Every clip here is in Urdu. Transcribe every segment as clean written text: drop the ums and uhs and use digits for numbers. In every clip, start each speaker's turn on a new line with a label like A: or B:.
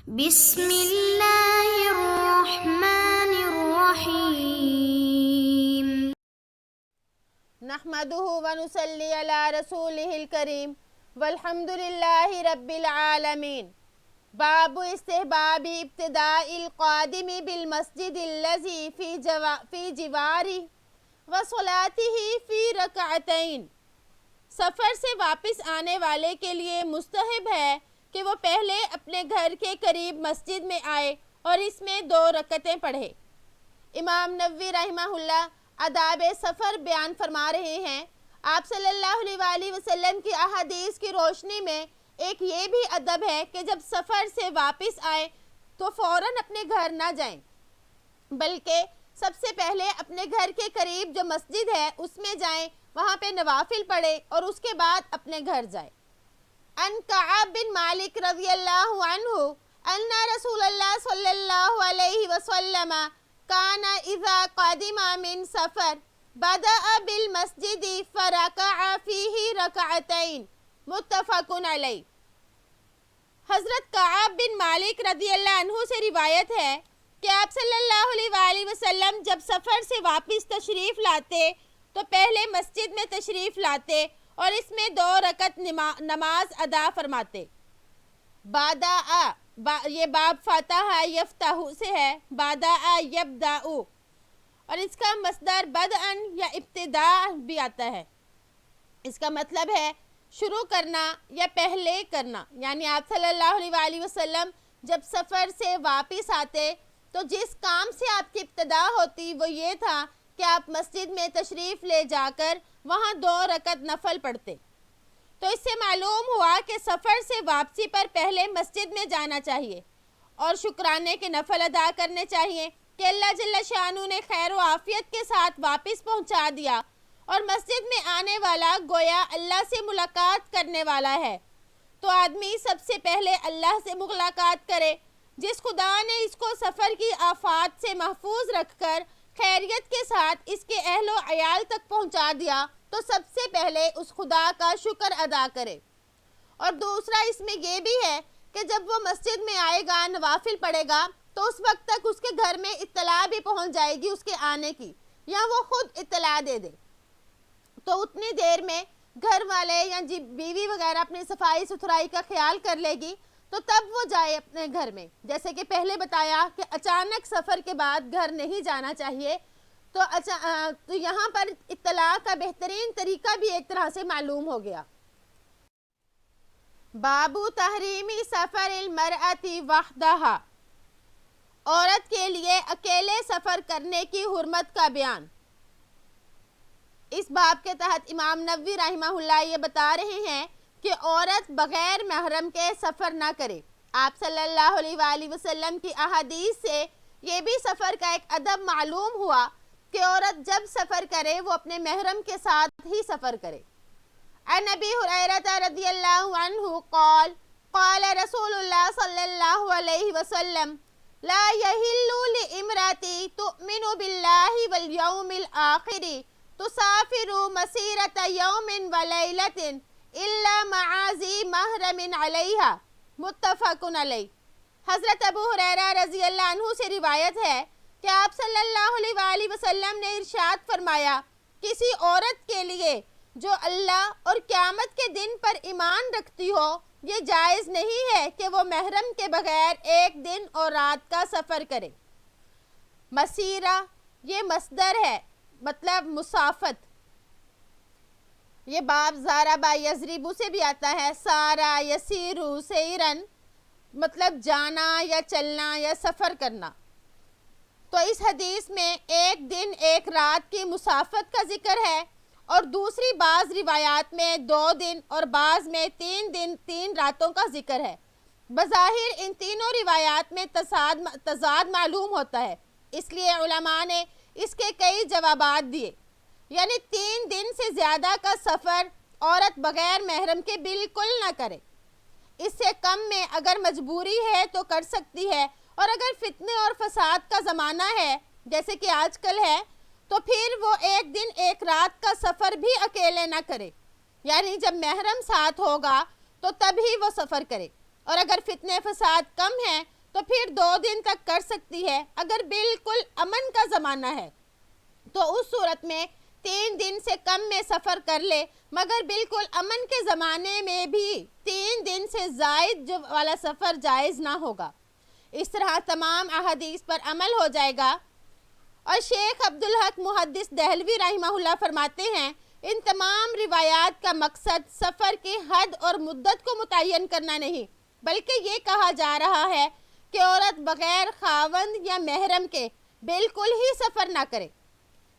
A: بسم اللہ الرحمن الرحیم
B: نحمده ونصلی علی رسولہ الکریم والحمد للہ رب العالمین۔ باب استحباب ابتداء القادم بالمسجد الذی فی جوارہ وصلاتہ فی رکعتین۔ سفر سے واپس آنے والے کے لیے مستحب ہے کہ وہ پہلے اپنے گھر کے قریب مسجد میں آئے اور اس میں 2 رکعتیں پڑھے۔ امام نووی رحمہ اللہ آداب سفر بیان فرما رہے ہیں۔ آپ صلی اللہ علیہ وآلہ وسلم کی احادیث کی روشنی میں ایک یہ بھی ادب ہے کہ جب سفر سے واپس آئے تو فوراً اپنے گھر نہ جائیں، بلکہ سب سے پہلے اپنے گھر کے قریب جو مسجد ہے اس میں جائیں، وہاں پہ نوافل پڑھیں اور اس کے بعد اپنے گھر جائیں۔ ان کعب بن مالک رضی اللہ عنہ ان رسول اللہ صلی اللہ علیہ وسلم کان اذا قدم من سفر بدأ بالمسجد فرکع فیہ رکعتین، متفق علیہ۔ حضرت کعب بن مالک رضی اللہ عنہ سے روایت ہے کہ آپ صلی اللہ علیہ وآلہ وسلم جب سفر سے واپس تشریف لاتے تو پہلے مسجد میں تشریف لاتے اور اس میں 2 رکعت نماز ادا فرماتے۔ یہ باب فاتح یفتح سے ہے، باداء یبدأ، اور اس کا مصدر بدءا یا ابتداء بھی آتا ہے۔ اس کا مطلب ہے شروع کرنا یا پہلے کرنا، یعنی آپ صلی اللہ علیہ وآلہ وسلم جب سفر سے واپس آتے تو جس کام سے آپ کی ابتدا ہوتی وہ یہ تھا کہ آپ مسجد میں تشریف لے جا کر وہاں 2 رکعت نفل پڑھتے۔ تو اس سے معلوم ہوا کہ سفر سے واپسی پر پہلے مسجد میں جانا چاہیے اور شکرانے کے نفل ادا کرنے چاہیے کہ اللہ جل شانہ نے خیر و عافیت کے ساتھ واپس پہنچا دیا، اور مسجد میں آنے والا گویا اللہ سے ملاقات کرنے والا ہے۔ تو آدمی سب سے پہلے اللہ سے ملاقات کرے۔ جس خدا نے اس کو سفر کی آفات سے محفوظ رکھ کر خیریت کے ساتھ اس کے اہل و عیال تک پہنچا دیا تو سب سے پہلے اس خدا کا شکر ادا کرے۔ اور دوسرا اس میں یہ بھی ہے کہ جب وہ مسجد میں آئے گا، نوافل پڑھے گا، تو اس وقت تک اس کے گھر میں اطلاع بھی پہنچ جائے گی اس کے آنے کی، یا وہ خود اطلاع دے دے، تو اتنی دیر میں گھر والے یا بیوی وغیرہ اپنی صفائی ستھرائی کا خیال کر لے گی، تو تب وہ جائے اپنے گھر میں۔ جیسے کہ پہلے بتایا کہ اچانک سفر کے بعد گھر نہیں جانا چاہیے، تو یہاں پر اطلاع کا بہترین طریقہ بھی ایک طرح سے معلوم ہو گیا۔ باب تحریم سفر المرأة وحدہا، عورت کے لیے اکیلے سفر کرنے کی حرمت کا بیان۔ اس باب کے تحت امام نووی رحمہ اللہ یہ بتا رہے ہیں کہ عورت بغیر محرم کے سفر نہ کرے۔ آپ صلی اللہ علیہ وآلہ وسلم کی احادیث سے یہ بھی سفر کا ایک ادب معلوم ہوا کہ عورت جب سفر کرے وہ اپنے محرم کے ساتھ ہی سفر کرے۔ عن ابی ہریرہ رضی اللہ عنہ قال قال رسول اللہ صلی اللہ علیہ وسلم لا يحل لامرأة تؤمن باللہ والیوم الآخر تسافر مسیرة یوم ولیلة الا مع ذی محرم علیہا، متفق علیہ۔ حضرت ابو ہریرہ رضی اللہ عنہ سے روایت ہے کہ آپ صلی اللہ علیہ وآلہ وسلم نے ارشاد فرمایا، کسی عورت کے لیے جو اللہ اور قیامت کے دن پر ایمان رکھتی ہو، یہ جائز نہیں ہے کہ وہ محرم کے بغیر 1 دن اور رات کا سفر کرے۔ مسیرہ یہ مصدر ہے، مطلب مسافت۔ یہ باب ضرب یضرب سے بھی آتا ہے، سارا یسیر سیرن، مطلب جانا یا چلنا یا سفر کرنا۔ تو اس حدیث میں 1 دن 1 رات کی مسافت کا ذکر ہے، اور دوسری بعض روایات میں 2 دن اور بعض میں 3 دن 3 راتوں کا ذکر ہے۔ بظاہر ان تینوں روایات میں تضاد معلوم ہوتا ہے، اس لیے علماء نے اس کے کئی جوابات دیے، یعنی 3 دن سے زیادہ کا سفر عورت بغیر محرم کے بالکل نہ کرے۔ اس سے کم میں اگر مجبوری ہے تو کر سکتی ہے، اور اگر فتنے اور فساد کا زمانہ ہے جیسے کہ آج کل ہے تو پھر وہ 1 دن 1 رات کا سفر بھی اکیلے نہ کرے، یعنی جب محرم ساتھ ہوگا تو تب ہی وہ سفر کرے، اور اگر فتنے فساد کم ہیں تو پھر 2 دن تک کر سکتی ہے۔ اگر بالکل امن کا زمانہ ہے تو اس صورت میں 3 دن سے کم میں سفر کر لے، مگر بالکل امن کے زمانے میں بھی 3 دن سے زائد والا سفر جائز نہ ہوگا۔ اس طرح تمام احادیث پر عمل ہو جائے گا۔ اور شیخ عبدالحق محدث دہلوی رحمہ اللہ فرماتے ہیں ان تمام روایات کا مقصد سفر کی حد اور مدت کو متعین کرنا نہیں، بلکہ یہ کہا جا رہا ہے کہ عورت بغیر خاوند یا محرم کے بالکل ہی سفر نہ کرے،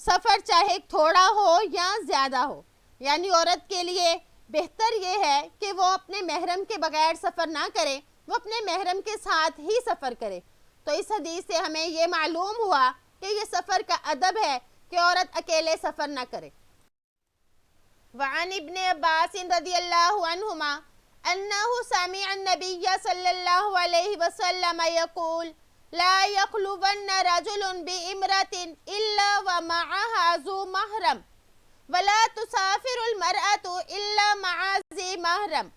B: سفر چاہے تھوڑا ہو یا زیادہ ہو۔ یعنی عورت کے لیے بہتر یہ ہے کہ وہ اپنے محرم کے بغیر سفر نہ کرے، وہ اپنے محرم کے ساتھ ہی سفر کرے۔ تو اس حدیث سے ہمیں یہ معلوم ہوا کہ یہ سفر کا ادب ہے کہ عورت اکیلے سفر نہ کرے۔ وعن ابن عباس رضی اللہ عنہما انہ سمع النبی صلی اللہ علیہ وسلم یقول لا یخلون رجل بامرأة الا ومعها ذو محرم ولا تسافر المرأة الا مع ذي محرم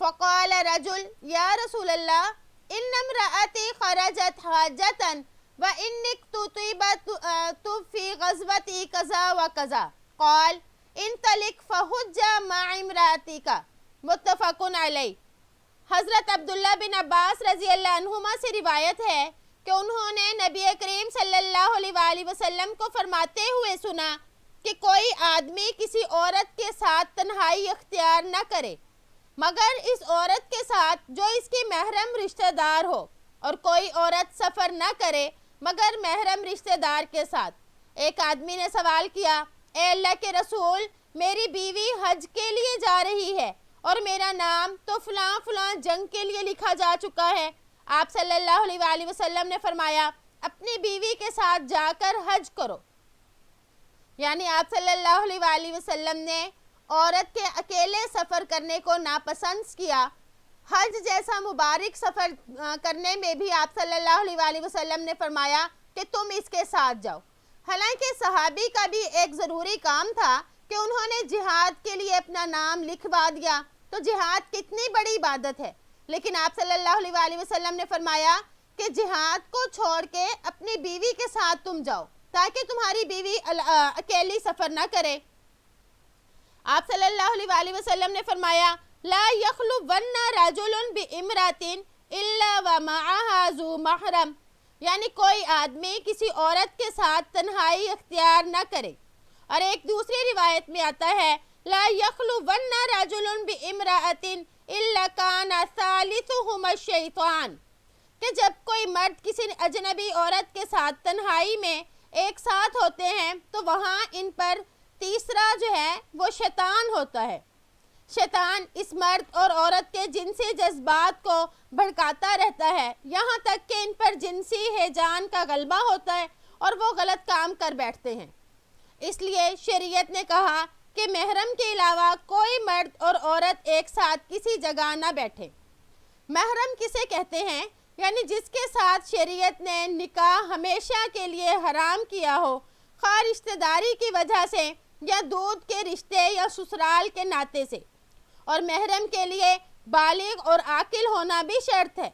B: فقال رجل یا رسول اللہ ان امرأتی خرجت حاجة وإنك تطيبت في غزوتي كذا وكذا قال انطلق فحج مع امرأتك متفق علیہ۔ حضرت عبداللہ بن عباس رضی اللہ عنہما سے روایت ہے کہ انہوں نے نبی کریم صلی اللہ علیہ وآلہ وسلم کو فرماتے ہوئے سنا کہ کوئی آدمی کسی عورت کے ساتھ تنہائی اختیار نہ کرے مگر اس عورت کے ساتھ جو اس کی محرم رشتہ دار ہو، اور کوئی عورت سفر نہ کرے مگر محرم رشتہ دار کے ساتھ۔ ایک آدمی نے سوال کیا، اے اللہ کے رسول، میری بیوی حج کے لیے جا رہی ہے اور میرا نام تو فلاں فلاں جنگ کے لیے لکھا جا چکا ہے۔ آپ صلی اللہ علیہ وآلہ وسلم نے فرمایا اپنی بیوی کے ساتھ جا کر حج کرو۔ یعنی آپ صلی اللہ علیہ وآلہ وسلم نے عورت کے اکیلے سفر کرنے کو ناپسند کیا۔ حج جیسا مبارک سفر کرنے میں بھی آپ صلی اللہ علیہ وآلہ وسلم نے فرمایا کہ تم اس کے ساتھ جاؤ۔ حالانکہ صحابی کا بھی ایک ضروری کام تھا کہ انہوں نے جہاد کے لیے اپنا نام لکھوا دیا، تو جہاد کتنی بڑی عبادت ہے، لیکن آپ صلی اللہ علیہ وآلہ وسلم نے فرمایا کہ جہاد کو چھوڑ کے اپنی بیوی کے ساتھ تم جاؤ تاکہ تمہاری بیوی اکیلی سفر نہ کرے۔ آپ صلی اللہ علیہ وآلہ وسلم نے فرمایا لا یخلون رجل بامرأة الا ومعها ذو محرم، یعنی کوئی آدمی کسی عورت کے ساتھ تنہائی اختیار نہ کرے۔ اور ایک دوسری روایت میں آتا ہے لا یخلون رجل بامرأة الا کان ثالثهما الشیطان، کہ جب کوئی مرد کسی اجنبی عورت کے ساتھ تنہائی میں ایک ساتھ ہوتے ہیں تو وہاں ان پر تیسرا جو ہے وہ شیطان ہوتا ہے۔ شیطان اس مرد اور عورت کے جنسی جذبات کو بھڑکاتا رہتا ہے، یہاں تک کہ ان پر جنسی ہیجان کا غلبہ ہوتا ہے اور وہ غلط کام کر بیٹھتے ہیں۔ اس لیے شریعت نے کہا کہ محرم کے علاوہ کوئی مرد اور عورت ایک ساتھ کسی جگہ نہ بیٹھے۔ محرم کسے کہتے ہیں؟ یعنی جس کے ساتھ شریعت نے نکاح ہمیشہ کے لیے حرام کیا ہو، خواہ رشتہ داری کی وجہ سے یا دودھ کے رشتے یا سسرال کے ناطے سے۔ اور محرم کے لیے بالغ اور عاقل ہونا بھی شرط ہے۔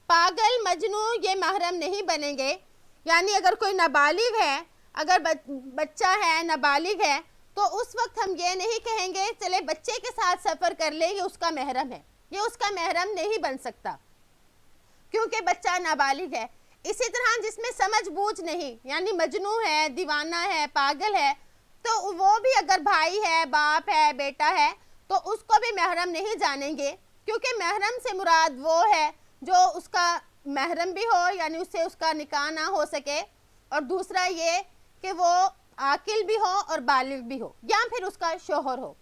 B: پاگل مجنوں یہ محرم نہیں بنیں گے۔ یعنی اگر کوئی نابالغ ہے، اگر بچہ ہے، نابالغ ہے، تو اس وقت ہم یہ نہیں کہیں گے چلے بچے کے ساتھ سفر کر لے، یہ اس کا محرم ہے، یہ اس کا محرم نہیں بن سکتا کیونکہ بچہ نابالغ ہے۔ اسی طرح جس میں سمجھ بوجھ نہیں، یعنی مجنوں ہے، دیوانہ ہے، پاگل ہے، تو وہ بھی اگر بھائی ہے، باپ ہے، بیٹا ہے، تو اس کو بھی محرم نہیں جانیں گے، کیونکہ محرم سے مراد وہ ہے جو اس کا محرم بھی ہو، یعنی اس سے اس کا نکاح نہ ہو سکے، اور دوسرا یہ کہ وہ عاقل بھی ہو اور بالغ بھی ہو، یا پھر اس کا شوہر ہو۔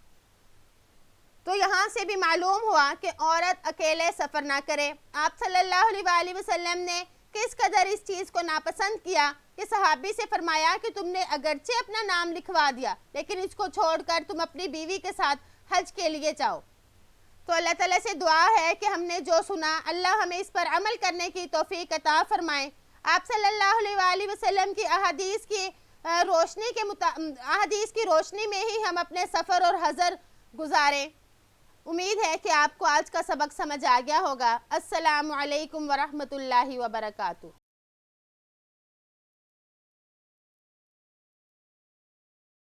B: تو یہاں سے بھی معلوم ہوا کہ عورت اکیلے سفر نہ کرے۔ آپ صلی اللہ علیہ وآلہ وسلم نے کس قدر اس چیز کو ناپسند کیا کہ صحابی سے فرمایا کہ تم نے اگرچہ اپنا نام لکھوا دیا لیکن اس کو چھوڑ کر تم اپنی بیوی کے ساتھ حج کے لیے جاؤ۔ تو اللہ تعالیٰ سے دعا ہے کہ ہم نے جو سنا اللہ ہمیں اس پر عمل کرنے کی توفیق عطا فرمائے۔ آپ صلی اللہ علیہ وآلہ وسلم کی احادیث کی روشنی میں ہی ہم اپنے سفر اور حضر گزاریں۔ امید ہے کہ آپ کو آج کا سبق سمجھ آ گیا ہوگا۔ السلام علیکم ورحمۃ اللہ وبرکاتہ۔